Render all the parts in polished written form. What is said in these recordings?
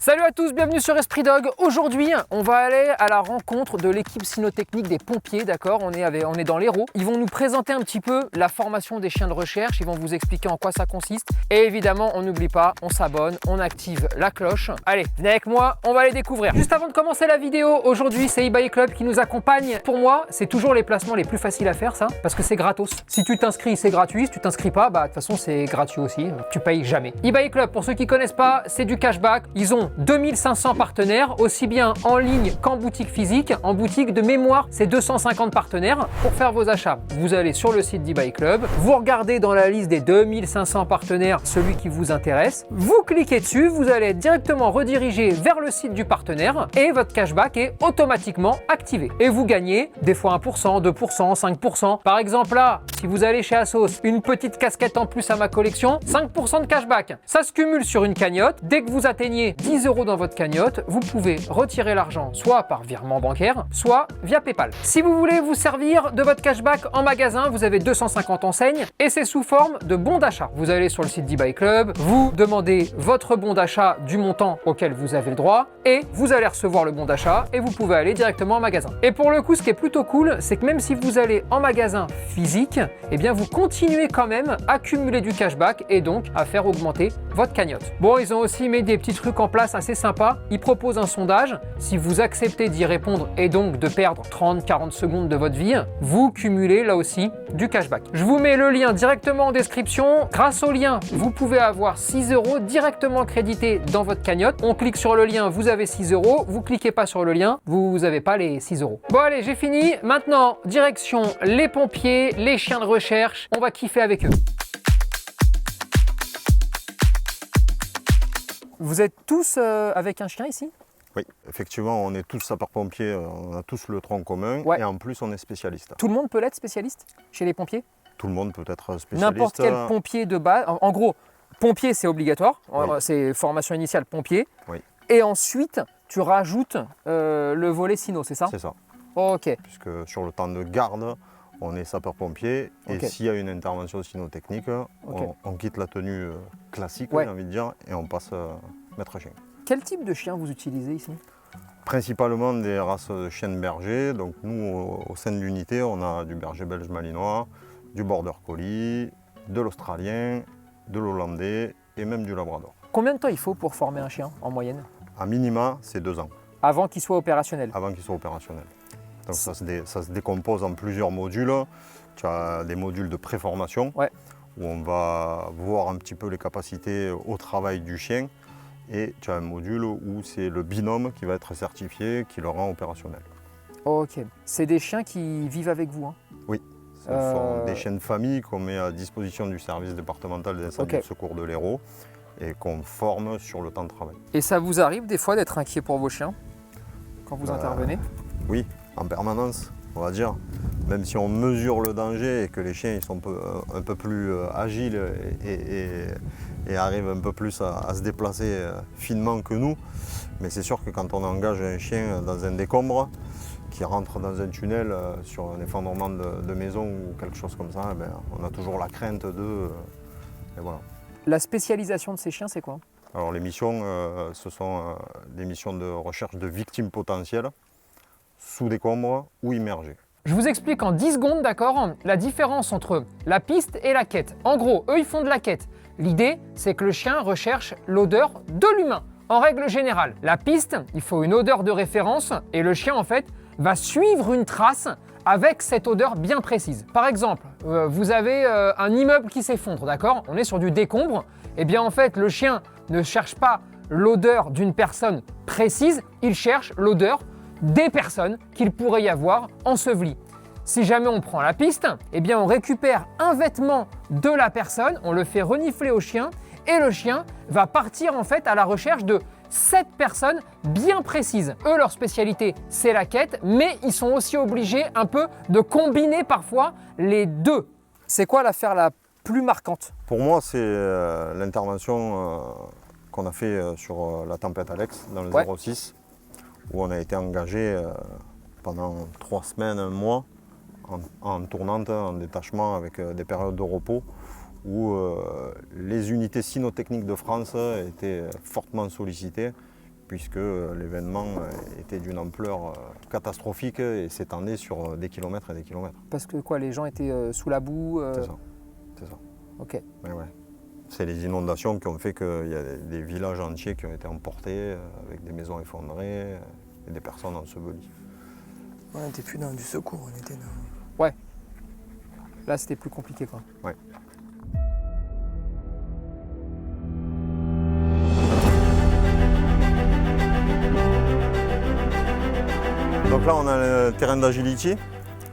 Salut à tous, bienvenue sur Esprit Dog. Aujourd'hui, on va aller à la rencontre de l'équipe cynotechnique des pompiers, d'accord, on est dans l'Hérault. Ils vont nous présenter un petit peu la formation des chiens de recherche, ils vont vous expliquer en quoi ça consiste. Et évidemment, on n'oublie pas, on s'abonne, on active la cloche. Allez, venez avec moi, on va les découvrir. Juste avant de commencer la vidéo, aujourd'hui, c'est eBike Club qui nous accompagne. Pour moi, c'est toujours les placements les plus faciles à faire, ça, parce que c'est gratos. Si tu t'inscris, c'est gratuit. Si tu t'inscris pas, bah de toute façon, c'est gratuit aussi. Tu payes jamais. eBike Club, pour ceux qui connaissent pas, c'est du cashback. Ils ont 2500 partenaires, aussi bien en ligne qu'en boutique physique. En boutique de mémoire, c'est 250 partenaires. Pour faire vos achats, vous allez sur le site d'eBike Club, vous regardez dans la liste des 2500 partenaires celui qui vous intéresse, vous cliquez dessus, vous allez être directement redirigé vers le site du partenaire et votre cashback est automatiquement activé. Et vous gagnez des fois 1%, 2%, 5%. Par exemple là, si vous allez chez Asos, une petite casquette en plus à ma collection, 5% de cashback. Ça se cumule sur une cagnotte. Dès que vous atteignez 10 € dans votre cagnotte, vous pouvez retirer l'argent soit par virement bancaire, soit via PayPal. Si vous voulez vous servir de votre cashback en magasin, vous avez 250 enseignes et c'est sous forme de bons d'achat. Vous allez sur le site d'eBike Club, vous demandez votre bon d'achat du montant auquel vous avez le droit et vous allez recevoir le bon d'achat et vous pouvez aller directement en magasin. Et pour le coup, ce qui est plutôt cool, c'est que même si vous allez en magasin physique, eh bien vous continuez quand même à cumuler du cashback et donc à faire augmenter votre cagnotte. Bon, ils ont aussi mis des petits trucs en place assez sympa. Ils proposent un sondage. Si vous acceptez d'y répondre et donc de perdre 30-40 secondes de votre vie, vous cumulez là aussi du cashback. Je vous mets le lien directement en description. Grâce au lien, vous pouvez avoir 6 € directement crédités dans votre cagnotte. On clique sur le lien, vous avez 6 €. Vous cliquez pas sur le lien, vous n'avez pas les 6 €. Bon allez, j'ai fini. Maintenant, direction les pompiers, les chiens de recherche. On va kiffer avec eux. Vous êtes tous avec un chien ici? Oui, effectivement, on est tous sapeurs-pompiers, on a tous le tronc commun et en plus on est spécialiste. Tout le monde peut être spécialiste chez les pompiers? Tout le monde peut être spécialiste. N'importe quel pompier de base. En gros, pompier c'est obligatoire, oui. C'est formation initiale pompier. Oui. Et ensuite, tu rajoutes le volet cyno, c'est ça? C'est ça. Ok. Puisque sur le temps de garde, on est sapeur-pompier et s'il y a une intervention cynotechnique, on quitte la tenue classique, j'ai envie de dire, et on passe maître chien. Quel type de chien vous utilisez ici? Principalement des races de chiens de berger. Donc nous, au sein de l'unité, on a du berger belge malinois, du border collie, de l'australien, de l'hollandais et même du labrador. Combien de temps il faut pour former un chien en moyenne? À minima, c'est 2 ans. Avant qu'il soit opérationnel? Avant qu'il soit opérationnel. Donc ça se décompose en plusieurs modules. Tu as des modules de préformation où on va voir un petit peu les capacités au travail du chien. Et tu as un module où c'est le binôme qui va être certifié, qui le rend opérationnel. Ok. C'est des chiens qui vivent avec vous, hein? Oui. Ce sont des chiens de famille qu'on met à disposition du service départemental des incendies et de secours de l'Hérault et qu'on forme sur le temps de travail. Et ça vous arrive des fois d'être inquiet pour vos chiens quand vous intervenez? Oui, en permanence, on va dire. Même si on mesure le danger et que les chiens ils sont un peu plus agiles et arrivent un peu plus à se déplacer finement que nous. Mais c'est sûr que quand on engage un chien dans un décombre, qui rentre dans un tunnel sur un effondrement de maison ou quelque chose comme ça, on a toujours la crainte de... et voilà. La spécialisation de ces chiens, c'est quoi? Alors les missions, ce sont des missions de recherche de victimes potentielles, sous décombre ou immergées. Je vous explique en 10 secondes, d'accord, la différence entre la piste et la quête. En gros, eux, ils font de la quête. L'idée, c'est que le chien recherche l'odeur de l'humain. En règle générale, la piste, il faut une odeur de référence et le chien, en fait, va suivre une trace avec cette odeur bien précise. Par exemple, vous avez un immeuble qui s'effondre, d'accord? On est sur du décombre. Eh bien, en fait, le chien ne cherche pas l'odeur d'une personne précise, il cherche l'odeur des personnes qu'il pourrait y avoir ensevelies. Si jamais on prend la piste, eh bien on récupère un vêtement de la personne, on le fait renifler au chien et le chien va partir en fait à la recherche de cette personne bien précise. Eux, leur spécialité, c'est la quête, mais ils sont aussi obligés un peu de combiner parfois les deux. C'est quoi l'affaire la plus marquante? Pour moi, c'est l'intervention qu'on a fait sur la tempête Alex dans le 06. Où on a été engagé pendant 3 semaines, 1 mois, en tournante, en détachement, avec des périodes de repos, où les unités cynotechniques de France étaient fortement sollicitées, puisque l'événement était d'une ampleur catastrophique et s'étendait sur des kilomètres et des kilomètres. Parce que quoi, les gens étaient sous la boue C'est ça, c'est ça. Ok. Mais ouais. C'est les inondations qui ont fait qu'il y a des villages entiers qui ont été emportés, avec des maisons effondrées et des personnes ensevelies. On n'était plus dans du secours, on était dans... Ouais. Là, c'était plus compliqué, quoi. Ouais. Donc là, on a le terrain d'agility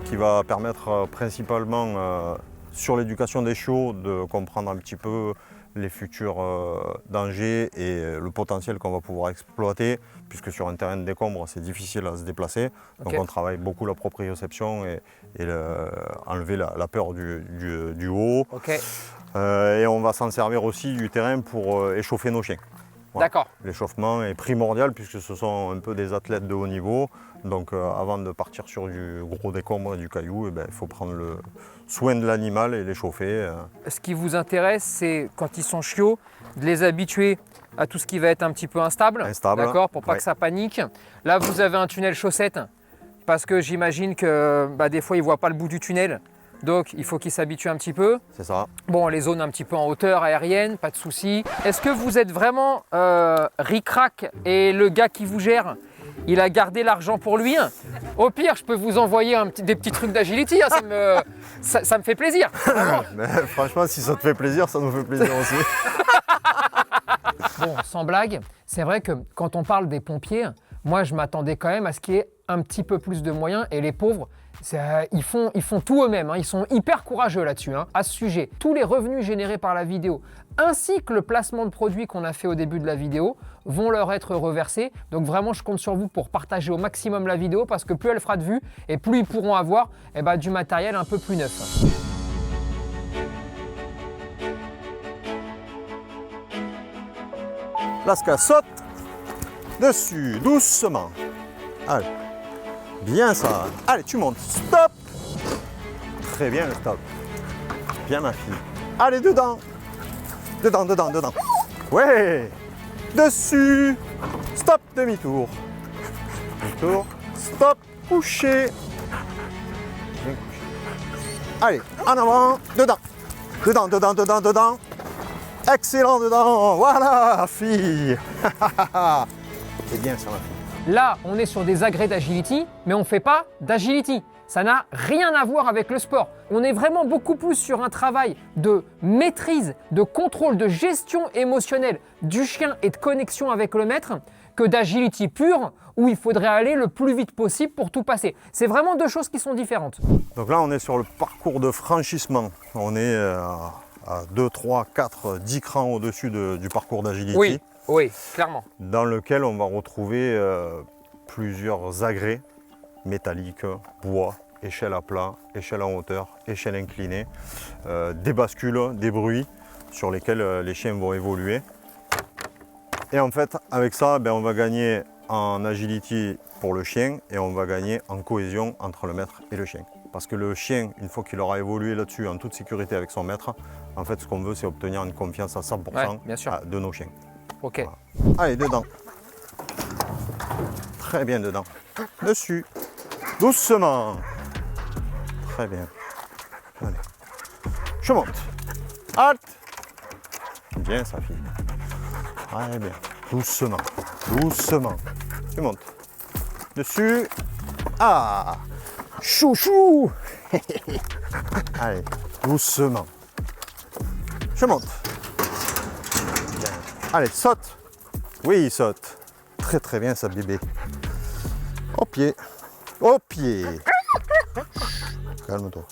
qui va permettre principalement sur l'éducation des chiots de comprendre un petit peu les futurs dangers et le potentiel qu'on va pouvoir exploiter, puisque sur un terrain de décombre, c'est difficile à se déplacer. Donc on travaille beaucoup la proprioception et enlever la peur du haut. Et on va s'en servir aussi du terrain pour échauffer nos chiens. Voilà. D'accord. L'échauffement est primordial puisque ce sont un peu des athlètes de haut niveau. Donc avant de partir sur du gros décombre et du caillou, il faut prendre le soin de l'animal et l'échauffer. Ce qui vous intéresse, c'est quand ils sont chiots, de les habituer à tout ce qui va être un petit peu instable. D'accord, pour pas que ça panique. Là, vous avez un tunnel chaussette parce que j'imagine que des fois, ils ne voient pas le bout du tunnel. Donc, il faut qu'ils s'habituent un petit peu. C'est ça. Bon, les zones un petit peu en hauteur aérienne, pas de souci. Est-ce que vous êtes vraiment ric-rac et le gars qui vous gère, il a gardé l'argent pour lui? Au pire, je peux vous envoyer des petits trucs d'agility, hein, ça me fait plaisir. Mais franchement, si ça te fait plaisir, ça nous fait plaisir aussi. Bon, sans blague, c'est vrai que quand on parle des pompiers, moi je m'attendais quand même à ce qu'il y ait un petit peu plus de moyens et les pauvres, ils font tout eux-mêmes, hein. Ils sont hyper courageux là-dessus, hein. À ce sujet. Tous les revenus générés par la vidéo, ainsi que le placement de produits qu'on a fait au début de la vidéo, vont leur être reversés. Donc vraiment, je compte sur vous pour partager au maximum la vidéo parce que plus elle fera de vues et plus ils pourront avoir du matériel un peu plus neuf. Lasca saute dessus, doucement. Allez, bien ça. Allez, tu montes. Stop. Très bien le stop. Bien ma fille. Allez, dedans. Dedans, dedans, dedans. Ouais. Dessus. Stop, demi-tour. Demi-tour. Stop, couché. Bien couché. Allez, en avant, dedans. Dedans, dedans, dedans, dedans. Excellent dedans. Voilà, fille. C'est bien ça, ma fille. Là, on est sur des agrès d'agility, mais on ne fait pas d'agility. Ça n'a rien à voir avec le sport. On est vraiment beaucoup plus sur un travail de maîtrise, de contrôle, de gestion émotionnelle du chien et de connexion avec le maître que d'agility pure où il faudrait aller le plus vite possible pour tout passer. C'est vraiment deux choses qui sont différentes. Donc là, on est sur le parcours de franchissement. On est à 2, 3, 4, 10 crans au-dessus du parcours d'agility. Oui, clairement. Dans lequel on va retrouver plusieurs agrès métalliques, bois, échelle à plat, échelle en hauteur, échelle inclinée, des bascules, des bruits sur lesquels les chiens vont évoluer. Et en fait, avec ça, on va gagner en agility pour le chien et on va gagner en cohésion entre le maître et le chien. Parce que le chien, une fois qu'il aura évolué là-dessus en toute sécurité avec son maître, en fait, ce qu'on veut, c'est obtenir une confiance à 100% de nos chiens. Ok. Voilà. Allez, dedans. Très bien, dedans. Dessus. Doucement. Très bien. Allez. Je monte. Halte. Bien, sa fille. Très bien. Doucement. Doucement. Tu montes. Dessus. Ah. Chouchou. Allez, doucement. Je monte. Bien. Allez, saute. Oui, il saute. Très très bien, ça bébé. Au pied. Au pied. Calme-toi.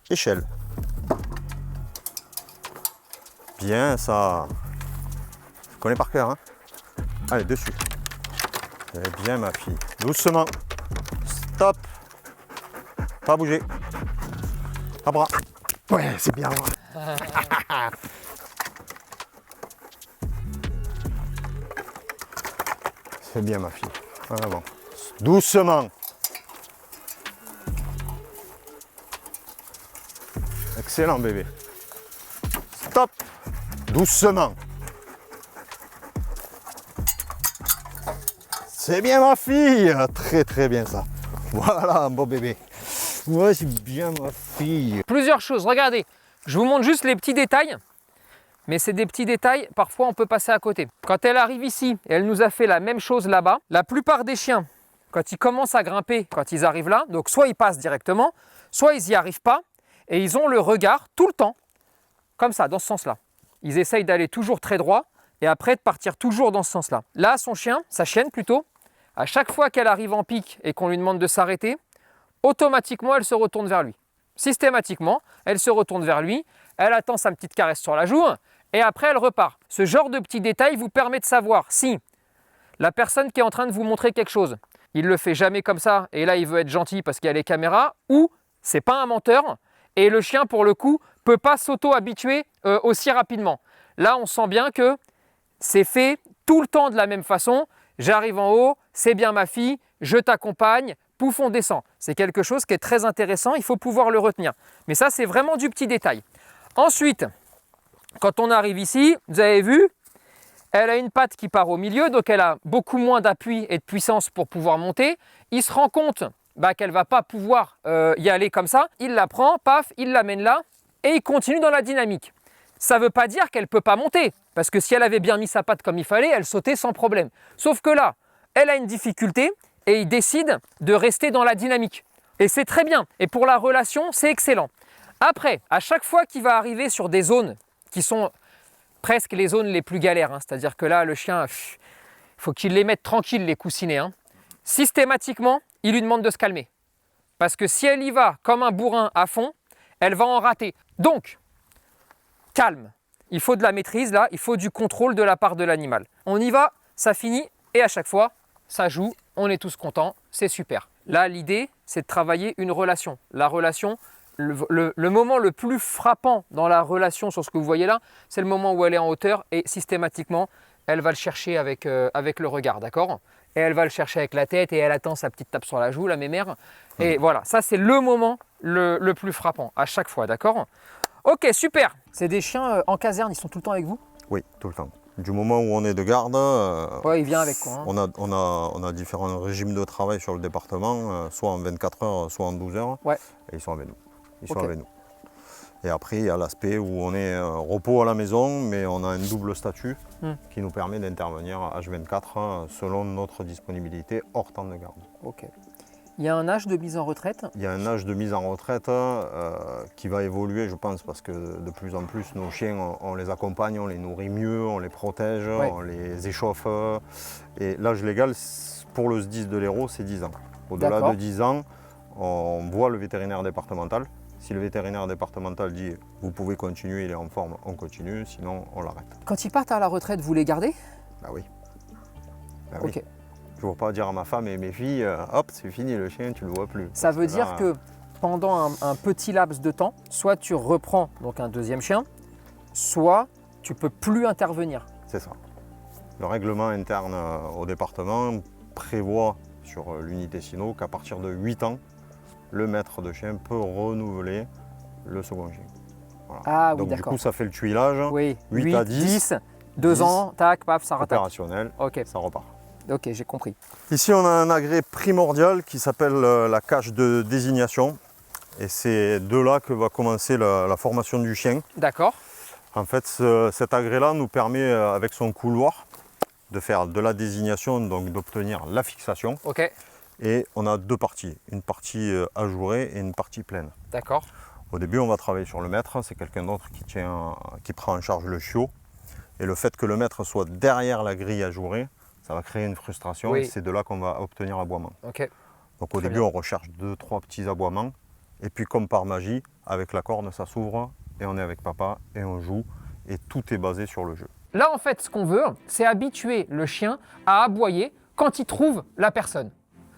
Échelle. Bien, ça. Je connais par cœur, hein. Allez, dessus. Très bien, ma fille. Doucement. Stop. Pas bouger. À bras. Ouais, c'est bien. C'est bien, ma fille. En avant. Doucement. Excellent, bébé. Stop. Doucement. C'est bien ma fille. Très très bien ça. Voilà un beau bébé. Ouais, c'est bien ma fille. Plusieurs choses, regardez, je vous montre juste les petits détails, mais c'est des petits détails, parfois on peut passer à côté. Quand elle arrive ici, et elle nous a fait la même chose là-bas, la plupart des chiens, quand ils commencent à grimper, quand ils arrivent là, donc soit ils passent directement, soit ils n'y arrivent pas, et ils ont le regard tout le temps, comme ça, dans ce sens-là. Ils essayent d'aller toujours très droit, et après de partir toujours dans ce sens-là. Là, son chien, sa chienne plutôt, à chaque fois qu'elle arrive en pic et qu'on lui demande de s'arrêter, automatiquement, elle se retourne vers lui. Systématiquement, elle se retourne vers lui, elle attend sa petite caresse sur la joue et après, elle repart. Ce genre de petits détails vous permet de savoir si la personne qui est en train de vous montrer quelque chose, il ne le fait jamais comme ça et là, il veut être gentil parce qu'il y a les caméras ou c'est pas un menteur et le chien, pour le coup, peut pas s'auto-habituer aussi rapidement. Là, on sent bien que c'est fait tout le temps de la même façon. J'arrive en haut, c'est bien ma fille, je t'accompagne, pouf, on descend. C'est quelque chose qui est très intéressant, il faut pouvoir le retenir. Mais ça, c'est vraiment du petit détail. Ensuite, quand on arrive ici, vous avez vu, elle a une patte qui part au milieu, donc elle a beaucoup moins d'appui et de puissance pour pouvoir monter. Il se rend compte qu'elle ne va pas pouvoir y aller comme ça. Il la prend, paf, il l'amène là et il continue dans la dynamique. Ça ne veut pas dire qu'elle ne peut pas monter, parce que si elle avait bien mis sa patte comme il fallait, elle sautait sans problème. Sauf que là, elle a une difficulté et il décide de rester dans la dynamique. Et c'est très bien. Et pour la relation, c'est excellent. Après, à chaque fois qu'il va arriver sur des zones qui sont presque les zones les plus galères, c'est-à-dire que là, le chien, il faut qu'il les mette tranquilles, les coussinets. Systématiquement, il lui demande de se calmer. Parce que si elle y va comme un bourrin à fond, elle va en rater. Donc, calme. Il faut de la maîtrise là, il faut du contrôle de la part de l'animal. On y va, ça finit et à chaque fois, ça joue, on est tous contents, c'est super. Là, l'idée, c'est de travailler une relation. La relation, le moment le plus frappant dans la relation sur ce que vous voyez là, c'est le moment où elle est en hauteur et systématiquement, elle va le chercher avec le regard, d'accord? Et elle va le chercher avec la tête et elle attend sa petite tape sur la joue, la mémère. Et voilà, ça c'est le moment le plus frappant à chaque fois, d'accord? Ok, super. C'est des chiens en caserne, ils sont tout le temps avec vous? Oui, tout le temps. Du moment où on est de garde, ouais, il vient avec quoi, on a différents régimes de travail sur le département, soit en 24 heures, soit en 12 heures. Ouais. Et ils sont avec nous. Ils sont avec nous. Et après, il y a l'aspect où on est repos à la maison, mais on a un double statut qui nous permet d'intervenir H24 selon notre disponibilité hors temps de garde. Ok. Il y a un âge de mise en retraite? Il y a un âge de mise en retraite qui va évoluer, je pense, parce que de plus en plus, nos chiens, on les accompagne, on les nourrit mieux, on les protège, ouais. on les échauffe. Et l'âge légal, pour le SDIS de l'Hérault, c'est 10 ans. Au-delà de 10 ans, on voit le vétérinaire départemental. Si le vétérinaire départemental dit « vous pouvez continuer, il est en forme », on continue, sinon on l'arrête. Quand ils partent à la retraite, vous les gardez? Bah oui. Bah ok. Oui. Je ne veux pas dire à ma femme et mes filles, hop, c'est fini le chien, tu ne le vois plus. Ça veut dire que pendant un petit laps de temps, soit tu reprends donc un deuxième chien, soit tu ne peux plus intervenir. C'est ça. Le règlement interne au département prévoit sur l'unité Sino qu'à partir de 8 ans, le maître de chien peut renouveler le second chien. Voilà. Ah oui, donc du coup, ça fait le tuilage. Oui, 8 à 10, 2 ans, tac, paf, ça rattaque. Opérationnel, ok. Ça repart. Ok, j'ai compris. Ici, on a un agrès primordial qui s'appelle la cache de désignation. Et c'est de là que va commencer la formation du chien. D'accord. En fait, cet agrès-là nous permet, avec son couloir, de faire de la désignation, donc d'obtenir la fixation. Ok. Et on a deux parties, une partie ajourée et une partie pleine. D'accord. Au début, on va travailler sur le maître, c'est quelqu'un d'autre qui prend en charge le chiot. Et le fait que le maître soit derrière la grille ajourée, ça va créer une frustration et c'est de là qu'on va obtenir aboiement. Ok. Donc au début, on recherche 2-3 petits aboiements. Et puis comme par magie, avec la corne, ça s'ouvre et on est avec papa et on joue. Et tout est basé sur le jeu. Là, en fait, ce qu'on veut, c'est habituer le chien à aboyer quand il trouve la personne.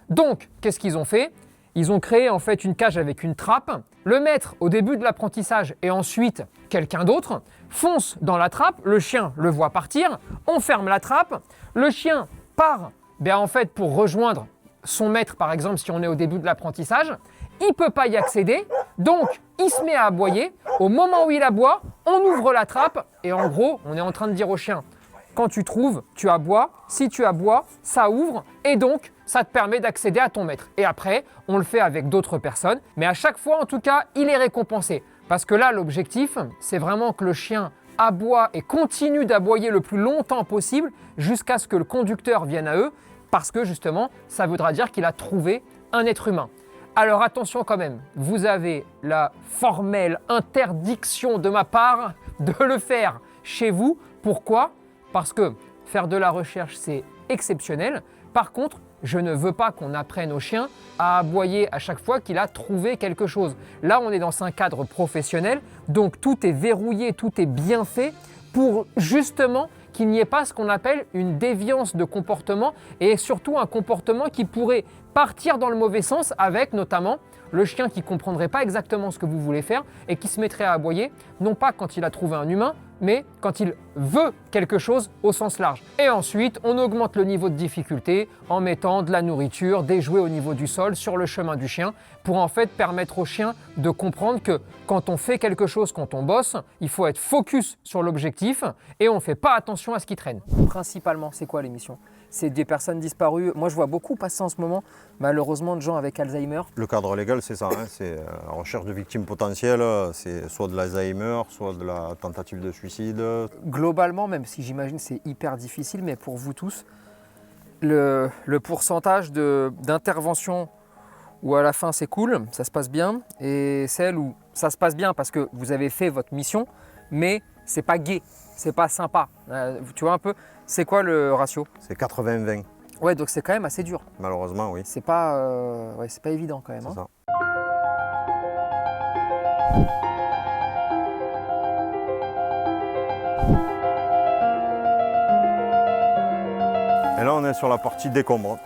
Donc, qu'est-ce qu'ils ont fait? Ils ont créé en fait une cage avec une trappe. Le maître, au début de l'apprentissage et ensuite quelqu'un d'autre, fonce dans la trappe, le chien le voit partir, on ferme la trappe, le chien part en fait, pour rejoindre son maître, par exemple, si on est au début de l'apprentissage, il ne peut pas y accéder, donc il se met à aboyer. Au moment où il aboie, on ouvre la trappe et en gros, on est en train de dire au chien, quand tu trouves, tu aboies. Si tu aboies, ça ouvre et donc ça te permet d'accéder à ton maître. Et après, on le fait avec d'autres personnes. Mais à chaque fois, en tout cas, il est récompensé. Parce que là, l'objectif, c'est vraiment que le chien aboie et continue d'aboyer le plus longtemps possible jusqu'à ce que le conducteur vienne à eux. Parce que justement, ça voudra dire qu'il a trouvé un être humain. Alors attention quand même, vous avez la formelle interdiction de ma part de le faire chez vous. Pourquoi ? Parce que faire de la recherche, c'est exceptionnel. Par contre, je ne veux pas qu'on apprenne au chien à aboyer à chaque fois qu'il a trouvé quelque chose. Là, on est dans un cadre professionnel, donc tout est verrouillé, tout est bien fait pour justement qu'il n'y ait pas ce qu'on appelle une déviance de comportement et surtout un comportement qui pourrait partir dans le mauvais sens avec notamment le chien qui ne comprendrait pas exactement ce que vous voulez faire et qui se mettrait à aboyer, non pas quand il a trouvé un humain, mais quand il veut quelque chose au sens large. Et ensuite, on augmente le niveau de difficulté en mettant de la nourriture, des jouets au niveau du sol, sur le chemin du chien, pour en fait permettre au chien de comprendre que quand on fait quelque chose, quand on bosse, il faut être focus sur l'objectif et on ne fait pas attention à ce qui traîne. Principalement, c'est quoi l'émission ? C'est des personnes disparues. Moi, je vois beaucoup passer en ce moment, malheureusement, de gens avec Alzheimer. Le cadre légal, c'est ça, hein, c'est la recherche de victimes potentielles, c'est soit de l'Alzheimer, soit de la tentative de suicide. Globalement, même si j'imagine c'est hyper difficile, mais pour vous tous, le pourcentage d'intervention où à la fin c'est cool, ça se passe bien, et celle où ça se passe bien parce que vous avez fait votre mission, mais c'est pas gai, c'est pas sympa. Tu vois un peu, c'est quoi le ratio ? C'est 80-20, Ouais, donc c'est quand même assez dur. malheureusement, oui. C'est pas évident quand même. C'est Hein. ça. Et là, on est sur la partie décombre.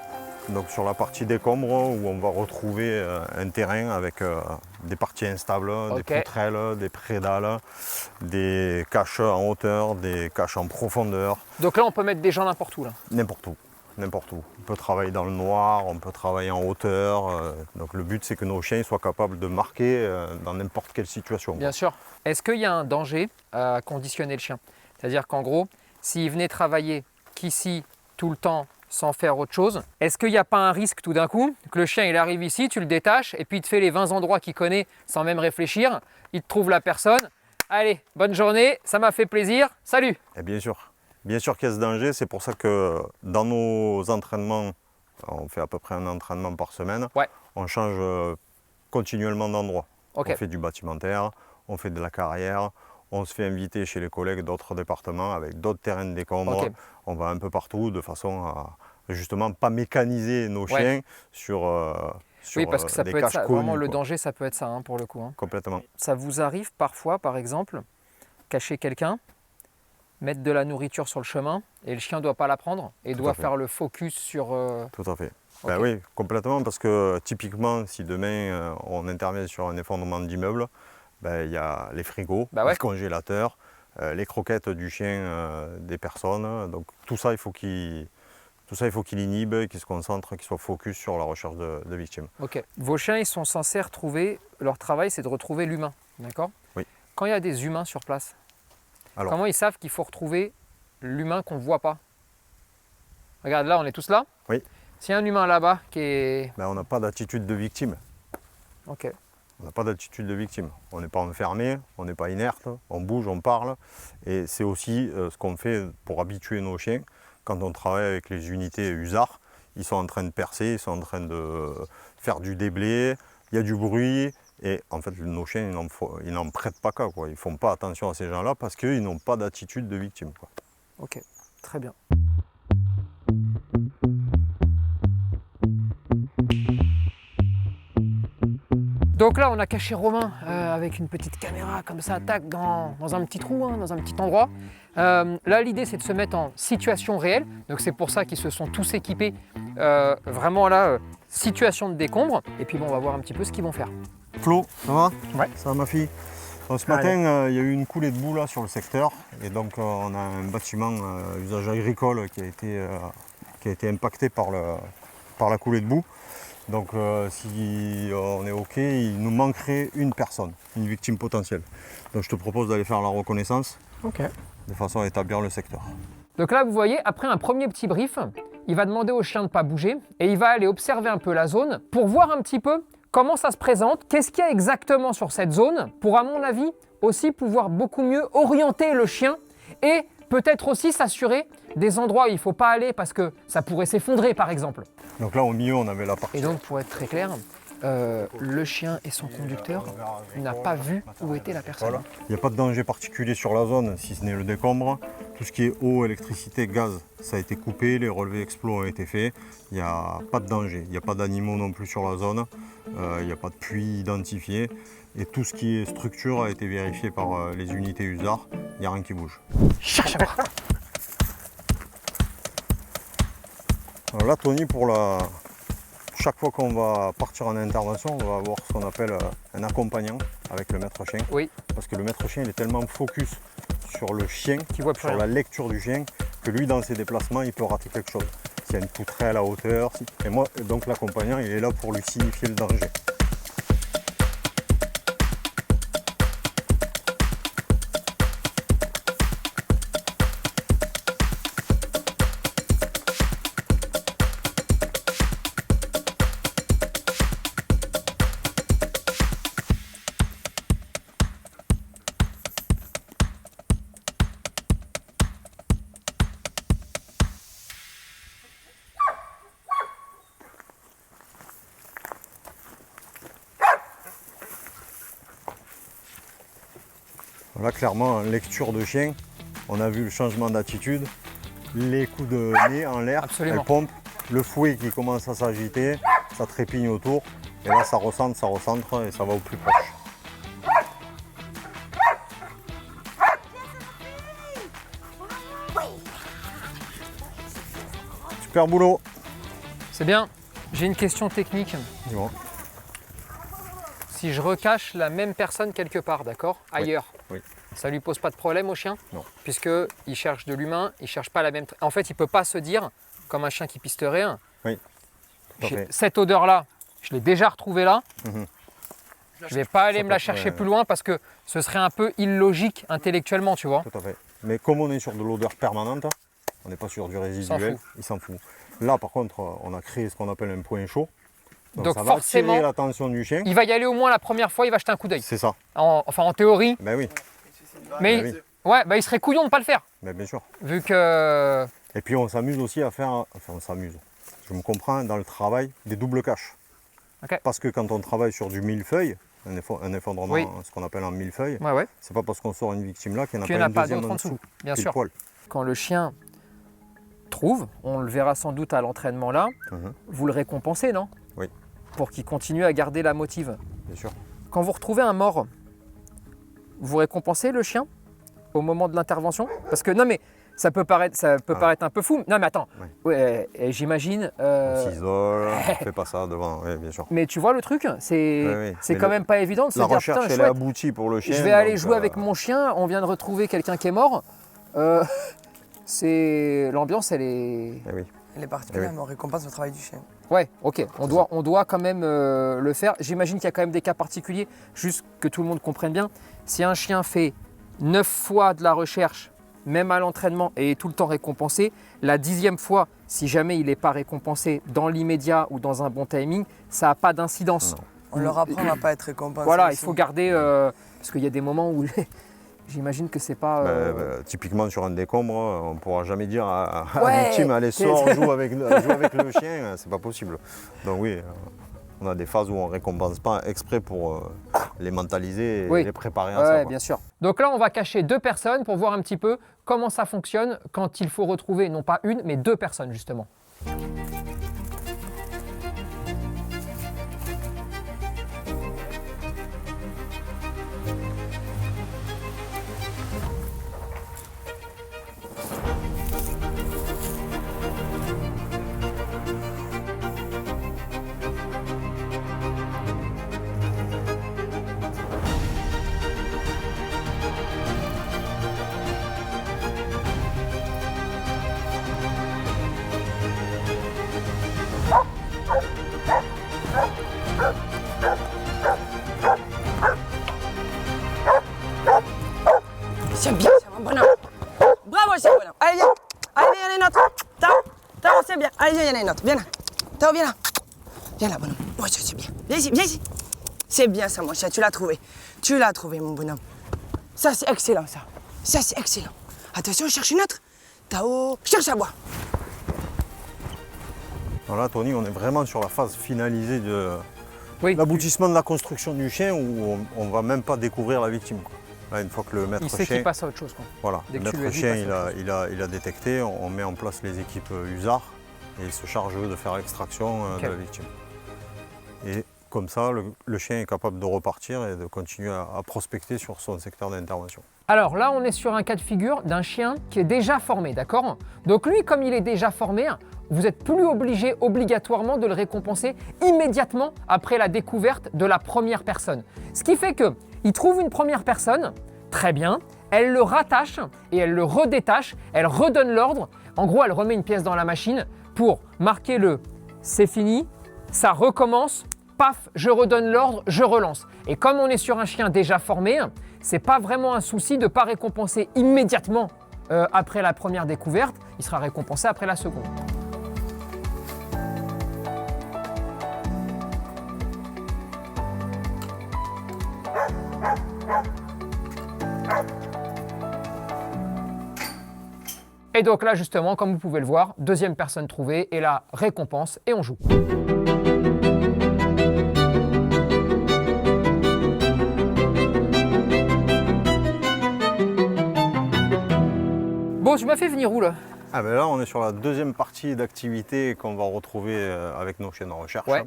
Donc sur la partie décombre où on va retrouver un terrain avec des parties instables, des poutrelles, des prédales, des caches en hauteur, des caches en profondeur. Donc là, on peut mettre des gens n'importe où là. N'importe où. N'importe où. On peut travailler dans le noir, on peut travailler en hauteur. Donc le but, c'est que nos chiens soient capables de marquer dans n'importe quelle situation. Bien sûr. Est-ce qu'il y a un danger à conditionner le chien ? C'est-à-dire qu'en gros, s'il venait travailler qu'ici tout le temps sans faire autre chose, est-ce qu'il n'y a pas un risque tout d'un coup que le chien il arrive ici, tu le détaches et puis il te fait les 20 endroits qu'il connaît sans même réfléchir, il te trouve la personne, allez, bonne journée, ça m'a fait plaisir, salut. Et bien sûr qu'il y a ce danger, c'est pour ça que dans nos entraînements, on fait à peu près un entraînement par semaine, Ouais. On change continuellement d'endroit. Ok. On fait du bâtimentaire, on fait de la carrière, on se fait inviter chez les collègues d'autres départements avec d'autres terrains de décombre. Ok. On va un peu partout de façon à justement pas mécaniser nos chiens sur Oui, parce que ça des peut être caches ça. connues, Vraiment, le quoi. danger, ça peut être ça hein, pour le coup. Hein. Complètement. Ça vous arrive parfois, par exemple, cacher quelqu'un, mettre de la nourriture sur le chemin et le chien ne doit pas la prendre et Tout doit à fait. faire le focus sur... Tout à fait. Ok. Ben oui, complètement, parce que typiquement, si demain on intervient sur un effondrement d'immeuble, ben, il y a les frigos, Bah ouais. les congélateurs, les croquettes du chien des personnes. Donc tout ça, il faut qu'il inhibe, qu'il se concentre, qu'il soit focus sur la recherche de victimes. Ok. Vos chiens, ils sont censés retrouver... Leur travail, c'est de retrouver l'humain, d'accord ? Oui. Quand il y a des humains sur place, Alors, comment ils savent qu'il faut retrouver l'humain qu'on ne voit pas ? Regarde, là, on est tous là. Oui. S'il y a un humain là-bas qui est... ben, on n'a pas d'attitude de victime. Ok. On n'a pas d'attitude de victime. On n'est pas enfermé, on n'est pas inerte, on bouge, on parle. Et c'est aussi ce qu'on fait pour habituer nos chiens. Quand on travaille avec les unités USAR, ils sont en train de percer, ils sont en train de faire du déblai, il y a du bruit. Et en fait, nos chiens, ils n'en prêtent pas qu'à, quoi. Ils ne font pas attention à ces gens-là parce qu'ils n'ont pas d'attitude de victime, quoi. Ok, très bien. Donc là, on a caché Romain avec une petite caméra comme ça, tac, dans un petit trou, hein, dans un petit endroit. Là, l'idée, c'est de se mettre en situation réelle. Donc c'est pour ça qu'ils se sont tous équipés. Vraiment là, situation de décombre. Et puis bon, on va voir un petit peu ce qu'ils vont faire. Flo, ça va? Ouais. Ça va ma fille? Donc, ce matin, il y a eu une coulée de boue là sur le secteur. Et donc on a un bâtiment usage agricole qui a été impacté par la coulée de boue. Donc si on est OK, il nous manquerait une personne, une victime potentielle. Donc je te propose d'aller faire la reconnaissance Ok. de façon à établir le secteur. Donc là, vous voyez, après un premier petit brief, il va demander au chien de ne pas bouger et il va aller observer un peu la zone pour voir un petit peu comment ça se présente, qu'est-ce qu'il y a exactement sur cette zone pour, à mon avis, aussi pouvoir beaucoup mieux orienter le chien et peut-être aussi s'assurer des endroits où il ne faut pas aller parce que ça pourrait s'effondrer par exemple. Donc là au milieu on avait la partie. Et donc pour être très clair, le chien et son conducteur n'a pas vu où était la personne. Voilà. Il n'y a pas de danger particulier sur la zone si ce n'est le décombre. Tout ce qui est eau, électricité, gaz, ça a été coupé, les relevés explos ont été faits. Il n'y a pas de danger, il n'y a pas d'animaux non plus sur la zone, il n'y a pas de puits identifié. Et tout ce qui est structure a été vérifié par les unités USAR, il n'y a rien qui bouge. Cherche à voir. Alors là Tony, chaque fois qu'on va partir en intervention, on va avoir ce qu'on appelle un accompagnant avec le maître chien. Oui. Parce que le maître chien il est tellement focus sur le chien, sur la lecture du chien, que lui dans ses déplacements il peut rater quelque chose. S'il y a une poutrelle à la hauteur. Et moi, donc l'accompagnant il est là pour lui signifier le danger. Là, clairement, en lecture de chien, on a vu le changement d'attitude, les coups de nez en l'air, elle pompe, le fouet qui commence à s'agiter, ça trépigne autour, et là ça recentre et ça va au plus proche. Super boulot. C'est bien. J'ai une question technique. Dis-moi. Si je recache la même personne quelque part, d'accord, ailleurs, oui. Ça lui pose pas de problème au chien? Non. Puisqu'il cherche de l'humain, il cherche pas la même... En fait, il peut pas se dire, comme un chien qui pisterait, oui. Cette odeur-là, je l'ai déjà retrouvée là. Mhm. Je vais pas aller me la chercher plus loin parce que ce serait un peu illogique intellectuellement, tu vois. Tout à fait. Mais comme on est sur de l'odeur permanente, on n'est pas sur du résiduel, il s'en fout. Là, par contre, on a créé ce qu'on appelle un point chaud. Donc ça forcément, va attirer l'attention du chien. Il va y aller au moins la première fois, il va jeter un coup d'œil. C'est ça. Enfin, en théorie. Ben oui. Mais ben oui. Ouais, bah, il serait couillon de ne pas le faire. Ben bien sûr. Vu que... Et puis on s'amuse aussi à faire, enfin on s'amuse, je me comprends, dans le travail, des doubles caches. Okay. Parce que quand on travaille sur du millefeuille, un effondrement, oui. Ce qu'on appelle un millefeuille, ouais. C'est pas parce qu'on sort une victime là qu'il n'y en a pas une deuxième en dessous. Bien sûr. Poil. Quand le chien trouve, on le verra sans doute à l'entraînement là, vous le récompensez, non? Oui. Pour qu'il continue à garder la motive. Bien sûr. Quand vous retrouvez un mort, vous récompensez le chien au moment de l'intervention? Parce que non mais ça peut paraître un peu fou. Non mais attends, ouais, j'imagine. On s'isole, on fait pas ça devant, oui, bien sûr. Mais tu vois le truc, c'est quand même pas évident de se dire recherche, elle est aboutie pour le chien. Je vais aller jouer avec mon chien. On vient de retrouver quelqu'un qui est mort. L'ambiance, elle est. Elle est particulière, mais on récompense le travail du chien. Ouais, ok. On doit quand même le faire. J'imagine qu'il y a quand même des cas particuliers, juste que tout le monde comprenne bien. Si un chien fait 9 fois de la recherche, même à l'entraînement, et est tout le temps récompensé, la 10e fois, si jamais il n'est pas récompensé dans l'immédiat ou dans un bon timing, ça n'a pas d'incidence. On leur apprend à ne pas être récompensé. Voilà, aussi. il faut garder, parce qu'il y a des moments où j'imagine que c'est pas... typiquement sur un décombre, on ne pourra jamais dire à la victime, allez sors, joue avec le chien, c'est pas possible. Donc oui, on a des phases où on ne récompense pas exprès pour les mentaliser et les préparer à ça. Oui, bien sûr. Donc là, on va cacher 2 personnes pour voir un petit peu comment ça fonctionne quand il faut retrouver non pas une, mais 2 personnes justement. une autre. Viens là. Tao, viens là. Viens là, bonhomme. Ouais, c'est bien. Viens ici, viens ici. C'est bien ça, mon chat, tu l'as trouvé. Tu l'as trouvé, mon bonhomme. Ça, c'est excellent, ça. Ça, c'est excellent. Attention, cherche une autre. Tao, cherche à boire. Voilà, Tony, on est vraiment sur la phase finalisée de Oui. l'aboutissement de la construction du chien où on ne va même pas découvrir la victime, quoi. Là, une fois que le maître Il sait chien, qu'il passe à autre chose, quoi. voilà, Dès le que tu maître lui as dit, chien passe à autre il a détecté, on met en place les équipes USAR et il se charge eux, de faire l'extraction Ok. de la victime. Et comme ça, le chien est capable de repartir et de continuer à prospecter sur son secteur d'intervention. Alors là, on est sur un cas de figure d'un chien qui est déjà formé, d'accord? Donc lui, comme il est déjà formé, vous n'êtes plus obligé obligatoirement de le récompenser immédiatement après la découverte de la première personne. Ce qui fait qu'il trouve une première personne, très bien, elle le rattache et elle le redétache, elle redonne l'ordre. En gros, elle remet une pièce dans la machine pour marquer le « c'est fini », ça recommence, paf, je redonne l'ordre, je relance. Et comme on est sur un chien déjà formé, c'est pas vraiment un souci de ne pas récompenser immédiatement après la première découverte, il sera récompensé après la seconde. Et donc là justement, comme vous pouvez le voir, deuxième personne trouvée et la récompense et on joue. Bon, tu m'as fait venir où là? Ah ben là, on est sur la deuxième partie d'activité qu'on va retrouver avec nos chiens de recherche, Ouais.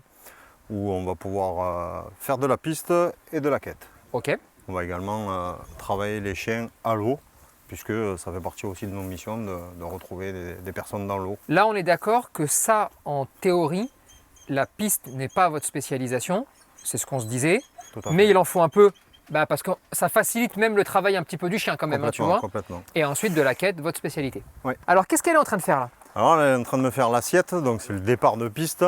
où on va pouvoir faire de la piste et de la quête. Ok. On va également travailler les chiens à l'eau, puisque ça fait partie aussi de nos missions de retrouver des personnes dans l'eau. Là, on est d'accord que ça, en théorie, la piste n'est pas votre spécialisation, c'est ce qu'on se disait, Tout à fait. mais il en faut un peu, parce que ça facilite même le travail un petit peu du chien quand même, hein, tu vois. Complètement. Et ensuite de la quête, votre spécialité. Ouais. Alors, qu'est-ce qu'elle est en train de faire là? Alors elle est en train de me faire l'assiette, donc c'est le départ de piste.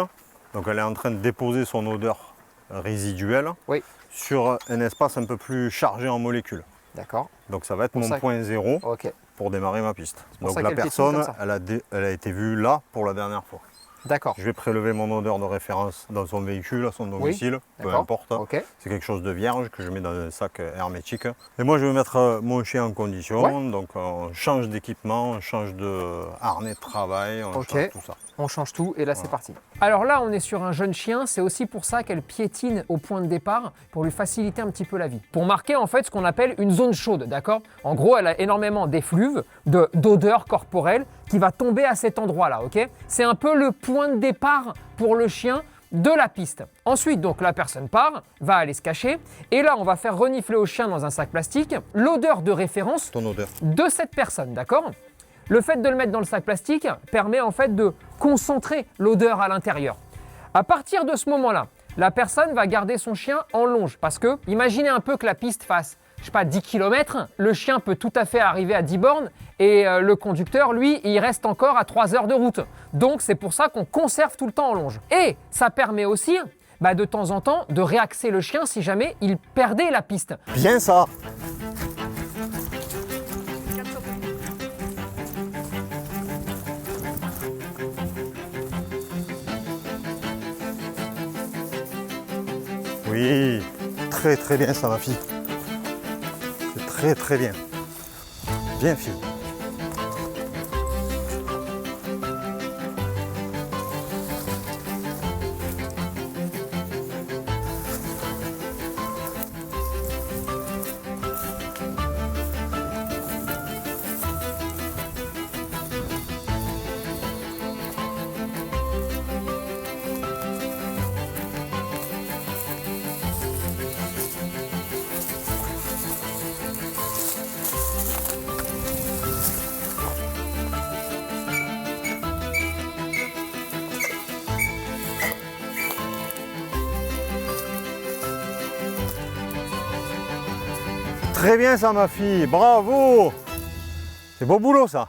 Donc elle est en train de déposer son odeur résiduelle Oui. sur un espace un peu plus chargé en molécules. D'accord. Donc ça va être Pour mon ça- point zéro Ok. pour démarrer ma piste. pour Donc ça la qu'elle piétine personne, comme ça. elle a été vue là pour la dernière fois. D'accord. Je vais prélever mon odeur de référence dans son véhicule, à son domicile, peu D'accord. importe. Ok. C'est quelque chose de vierge que je mets dans un sac hermétique. Et moi je vais mettre mon chien en condition, Ouais. donc on change d'équipement, on change de harnais de travail, on Ok. change tout ça. On change tout et là c'est parti. Alors là on est sur un jeune chien, c'est aussi pour ça qu'elle piétine au point de départ pour lui faciliter un petit peu la vie. Pour marquer en fait ce qu'on appelle une zone chaude, d'accord? En gros elle a énormément d'effluves, d'odeur corporelle qui va tomber à cet endroit-là, ok? C'est un peu le point de départ pour le chien de la piste. Ensuite donc la personne part, va aller se cacher et là on va faire renifler au chien dans un sac plastique l'odeur de référence Ton odeur. de cette personne, d'accord? Le fait de le mettre dans le sac plastique permet en fait de concentrer l'odeur à l'intérieur. À partir de ce moment-là, la personne va garder son chien en longe parce que, imaginez un peu que la piste fasse, je sais pas, 10 km, le chien peut tout à fait arriver à 10 bornes et le conducteur, lui, il reste encore à 3 heures de route. Donc c'est pour ça qu'on conserve tout le temps en longe. Et ça permet aussi, de temps en temps, de réaxer le chien si jamais il perdait la piste. Bien ça. Oui, très très bien ça ma fille. C'est très très bien. Bien fille. Très bien ça ma fille, bravo. C'est beau boulot ça.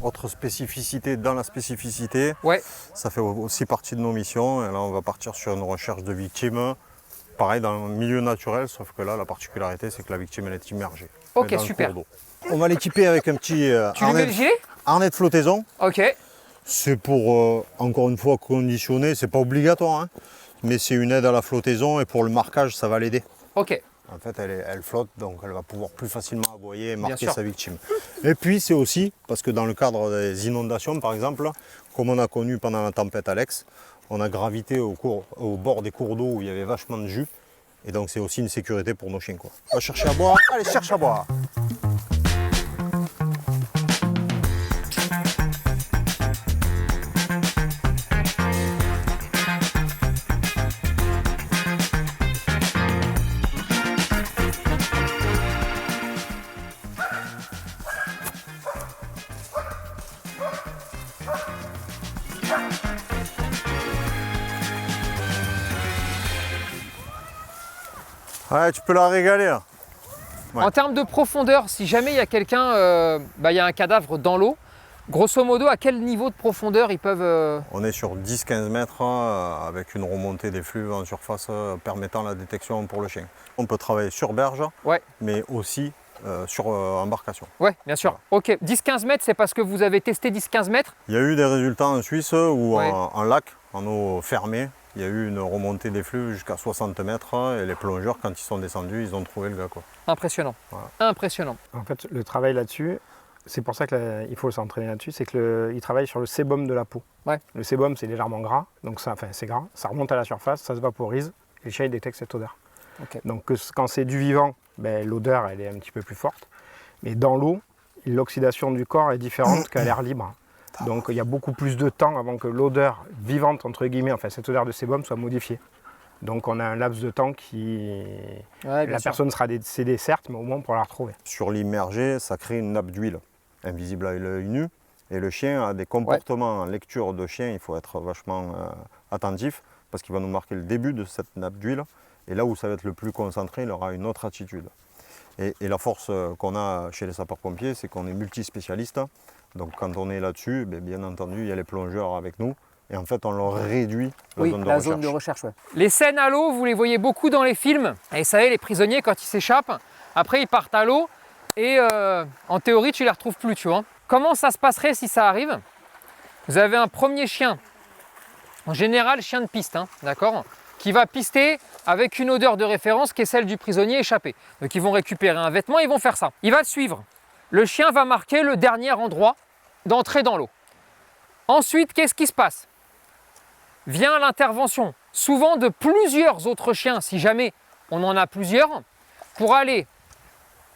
Autre spécificité dans la spécificité, Ouais, ça fait aussi partie de nos missions. Et là on va partir sur une recherche de victimes. Pareil dans le milieu naturel, sauf que là la particularité c'est que la victime elle est immergée. Ok, Elle est dans le super. cours d'eau. On va l'équiper avec un petit tu lui mets le gilet? harnais de flottaison. Ok, C'est pour, encore une fois, conditionner, c'est pas obligatoire, hein, mais c'est une aide à la flottaison et pour le marquage, ça va l'aider. Ok. En fait, elle flotte, donc elle va pouvoir plus facilement aboyer et marquer sûr. sa victime. Et puis, c'est aussi, parce que dans le cadre des inondations, par exemple, comme on a connu pendant la tempête Alex, on a gravité au bord des cours d'eau où il y avait vachement de jus. Et donc, c'est aussi une sécurité pour nos chiens, quoi. On va chercher à boire. Allez, cherche à boire. Ouais, tu peux la régaler là. Ouais. En termes de profondeur, si jamais il y a quelqu'un, il y a un cadavre dans l'eau, grosso modo, à quel niveau de profondeur ils peuvent... On est sur 10-15 mètres avec une remontée des flux en surface permettant la détection pour le chien. On peut travailler sur berge, Ouais. mais aussi sur embarcation. Ouais, bien sûr. Ok, 10-15 mètres, c'est parce que vous avez testé 10-15 mètres? Il y a eu des résultats en Suisse où Ouais. en lac, en eau fermée, il y a eu une remontée des flux jusqu'à 60 mètres et les plongeurs, quand ils sont descendus, ils ont trouvé le gars, quoi. Impressionnant. Voilà. Impressionnant. En fait, le travail là-dessus, c'est pour ça qu'il faut s'entraîner là-dessus, c'est qu'il travaille sur le sébum de la peau. Ouais. Le sébum, c'est légèrement gras, donc c'est gras, ça remonte à la surface, ça se vaporise, et le chien il détecte cette odeur. Ok. Donc quand c'est du vivant, l'odeur elle est un petit peu plus forte, mais dans l'eau, l'oxydation du corps est différente qu'à l'air libre. Donc il y a beaucoup plus de temps avant que l'odeur vivante, entre guillemets, enfin cette odeur de sébum soit modifiée. Donc on a un laps de temps qui... Ouais, bien la sûr. personne sera décédée certes, mais au moins pour la retrouver. Sur l'immergé, ça crée une nappe d'huile invisible à l'œil nu. Et le chien a des comportements en lecture de chien, il faut être vachement attentif parce qu'il va nous marquer le début de cette nappe d'huile. Et là où ça va être le plus concentré, il aura une autre attitude. Et la force qu'on a chez les sapeurs-pompiers, c'est qu'on est multispécialiste. Donc quand on est là-dessus, bien entendu, il y a les plongeurs avec nous. Et en fait, on leur réduit la zone de recherche. Zone de recherche, ouais. Les scènes à l'eau, vous les voyez beaucoup dans les films. Et ça y est, les prisonniers, quand ils s'échappent, après ils partent à l'eau et en théorie, tu les retrouves plus, tu vois. Comment ça se passerait si ça arrive? Vous avez un premier chien, en général chien de piste, hein, d'accord, qui va pister avec une odeur de référence qui est celle du prisonnier échappé. Donc ils vont récupérer un vêtement, ils vont faire ça. Il va te suivre. Le chien va marquer le dernier endroit d'entrée dans l'eau. Ensuite, qu'est-ce qui se passe? Vient l'intervention, souvent de plusieurs autres chiens, si jamais on en a plusieurs, pour aller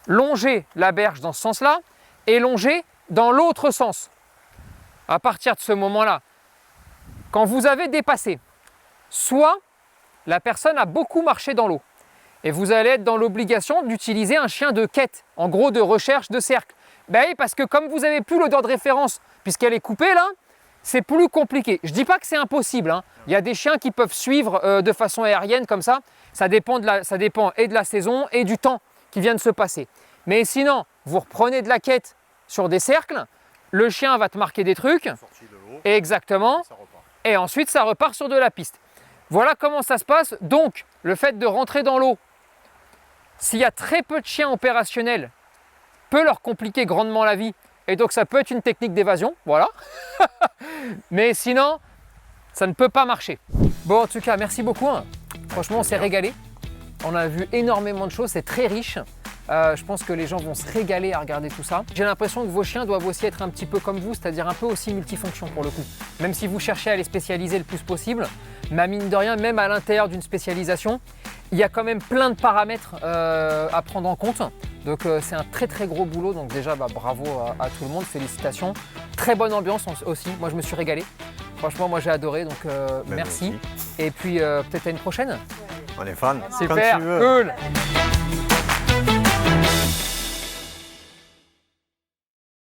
longer la berge dans ce sens-là et longer dans l'autre sens. À partir de ce moment-là, quand vous avez dépassé, soit la personne a beaucoup marché dans l'eau et vous allez être dans l'obligation d'utiliser un chien de quête, en gros de recherche de cercle. Ben oui, parce que comme vous n'avez plus l'odeur de référence, puisqu'elle est coupée là, c'est plus compliqué. Je ne dis pas que c'est impossible, hein. Il y a des chiens qui peuvent suivre de façon aérienne comme ça. Ça dépend et de la saison et du temps qui vient de se passer. Mais sinon, vous reprenez de la quête sur des cercles, le chien va te marquer des trucs. Exactement. Et ensuite, ça repart sur de la piste. Voilà comment ça se passe. Donc, le fait de rentrer dans l'eau, s'il y a très peu de chiens opérationnels, peut leur compliquer grandement la vie. Et donc, ça peut être une technique d'évasion, voilà. Mais sinon, ça ne peut pas marcher. Bon, en tout cas, merci beaucoup, hein. Franchement, on s'est régalé. On a vu énormément de choses, c'est très riche. Je pense que les gens vont se régaler à regarder tout ça. J'ai l'impression que vos chiens doivent aussi être un petit peu comme vous, c'est-à-dire un peu aussi multifonction pour le coup. Même si vous cherchez à les spécialiser le plus possible, mais mine de rien, même à l'intérieur d'une spécialisation, il y a quand même plein de paramètres à prendre en compte. Donc c'est un très très gros boulot, donc déjà bravo à tout le monde, félicitations. Très bonne ambiance aussi, moi je me suis régalé. Franchement, moi j'ai adoré, donc merci. Et puis peut-être à une prochaine. On est fans. Super, Quand tu veux. cool.